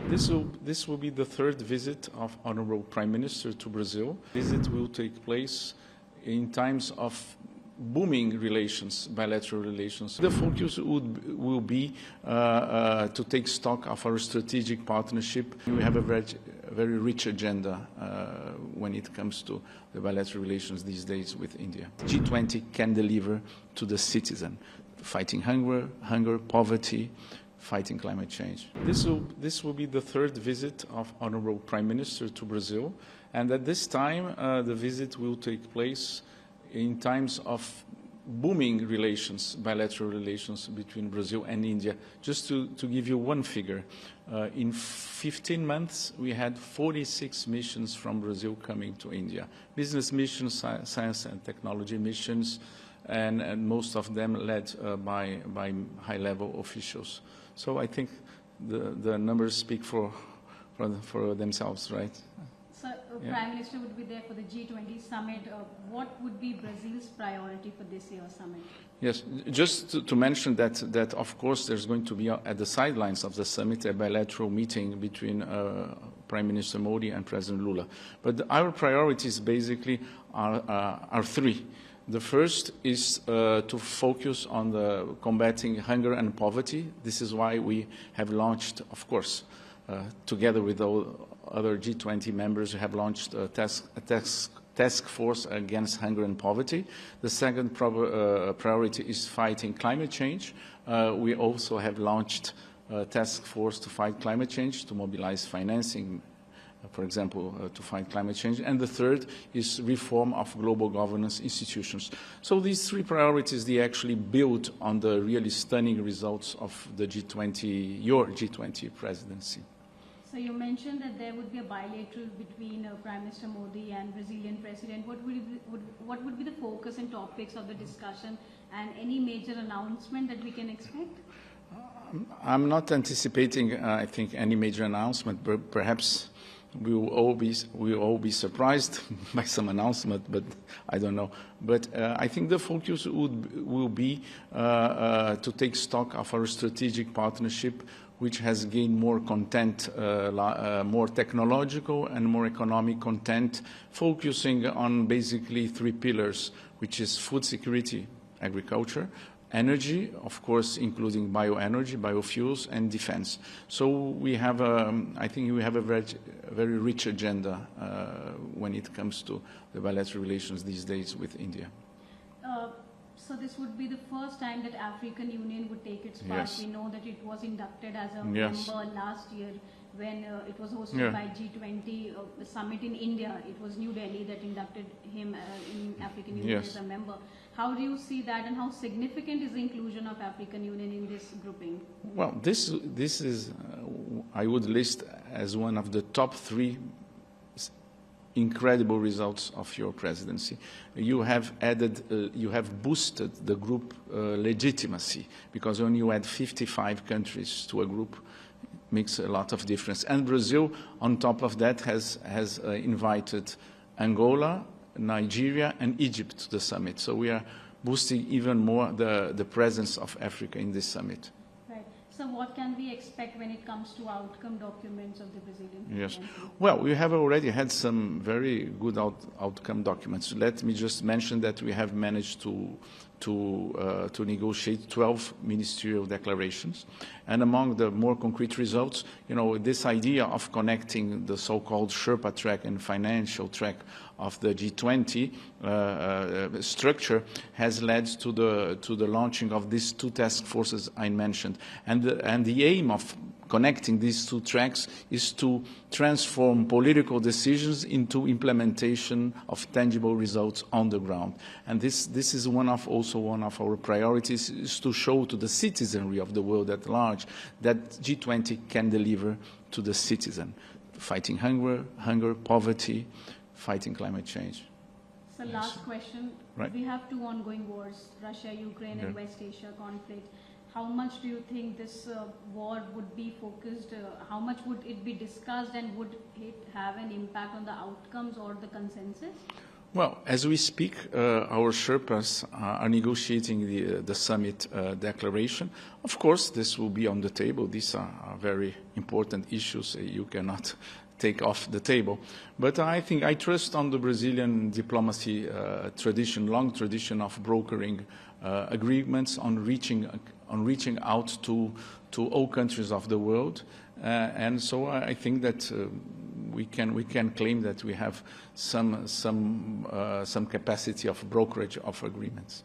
This will be the third visit of Honorable Prime Minister to Brazil. The visit will take place in times of booming relations, bilateral relations. The focus will be to take stock of our strategic partnership. We have a very rich agenda when it comes to the bilateral relations these days with India. G20 can deliver to the citizen, fighting hunger, poverty, fighting climate change. This will be the third visit of Honorable Prime Minister to Brazil, and at this time the visit will take place in times of booming relations, bilateral relations between Brazil and India. Just to give you one figure, in 15 months we had 46 missions from Brazil coming to India. Business missions, science and technology missions, and most of them led by high-level officials. So I think the numbers speak for themselves, right? So, Prime Minister would be there for the G20 summit. What would be Brazil's priority for this year's summit? Yes, just to mention that of course there's going to be at the sidelines of the summit a bilateral meeting between Prime Minister Modi and President Lula. But our priorities basically are three. The first is to focus on the combating hunger and poverty. This is why we have launched, of course, together with all other G20 members, we have launched a task force against hunger and poverty. The second priority is fighting climate change. We also have launched a task force to fight climate change, to mobilize financing, for example, to fight climate change. And the third is reform of global governance institutions. So these three priorities, they actually build on the really stunning results of the G20, your G20 presidency. So you mentioned that there would be a bilateral between Prime Minister Modi and Brazilian President. What would be the focus and topics of the discussion, and any major announcement that we can expect? I'm not anticipating, I think, any major announcement. But perhaps we will all be surprised by some announcement, but I don't know. But I think the focus will be to take stock of our strategic partnership, which has gained more content, more technological and more economic content, focusing on basically three pillars, which is food security, agriculture, energy, of course, including bioenergy, biofuels, and defense. So we have, I think we have a very rich agenda when it comes to the bilateral relations these days with India. So this would be the first time that African Union would take its part. Yes. We know that it was inducted as a member last year when it was hosted by G20 summit in India. It was New Delhi that inducted him in African Union as a member. How do you see that, and how significant is the inclusion of African Union in this grouping? Well, this is, I would list as one of the top three incredible results of your presidency. You have added, you have boosted the group legitimacy, because when you add 55 countries to a group, it makes a lot of difference. And Brazil, on top of that, has invited Angola, Nigeria, and Egypt to the summit. So we are boosting even more the presence of Africa in this summit. So what can we expect when it comes to outcome documents of the Brazilian presidency? Yes. Well, we have already had some very good outcome documents. Let me just mention that we have managed to negotiate 12 ministerial declarations. And among the more concrete results, you know, this idea of connecting the so-called Sherpa track and financial track of the G20 structure has led to the launching of these two task forces I mentioned. And the aim of connecting these two tracks is to transform political decisions into implementation of tangible results on the ground. And this is also one of our priorities, is to show to the citizenry of the world at large that G20 can deliver to the citizen, fighting hunger, poverty, fighting climate change. So last question. Right. We have two ongoing wars, Russia, Ukraine, and West Asia conflict. How much do you think this war would be focused? How much would it be discussed, and would it have an impact on the outcomes or the consensus? Well, as we speak, our Sherpas are negotiating the summit declaration. Of course, this will be on the table. These are very important issues you cannot take off the table. But I think I trust on the Brazilian diplomacy tradition, long tradition of brokering agreements, on reaching out to all countries of the world. And so I think that we can claim that we have some capacity of brokerage of agreements.